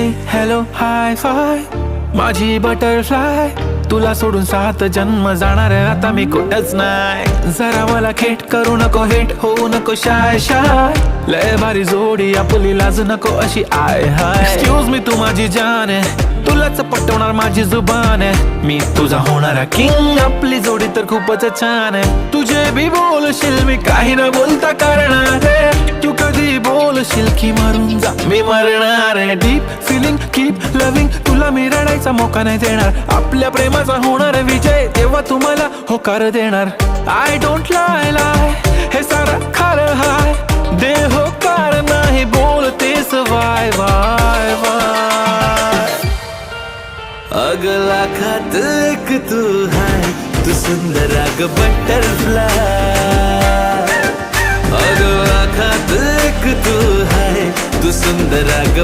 हे hello hi five माझी butterfly, तुला सोडून 7 जन्म जाणार आता मी कुठंच नाही. जरा मला खेट करू नको, हेट होऊ नको शाय शाय, लय भारी जोडी आपली लाज नको अशी आय हाय. एक्सक्यूज मी तू माझी जान आहे, तुलाच पटवणार माझी जुबान आहे, मी तुझा होणारा किंग, आपली जोडी तर खूपच छान आहे. तुझे बी बोलशील मी काही न बोलता करणार आहे, तू कधी बोलशील की मरून जा मी मरणार आहे. डीप फिलिंग कीप लविंग, तुला मी रडायचा मोका नाही देणार, आपल्या प्रेमाचा होणार विजय तेव्हा तुम्हाला होकार देणार. आय डोंट लाय लाय हे सारं खरं हाय, दे होकार नाही बोलतेस वाय वाय वाय. अगला खात एक तू है, तू सुंदर अग बटरफ्लाय. अगला खात एक तू है, तू सुंदर अग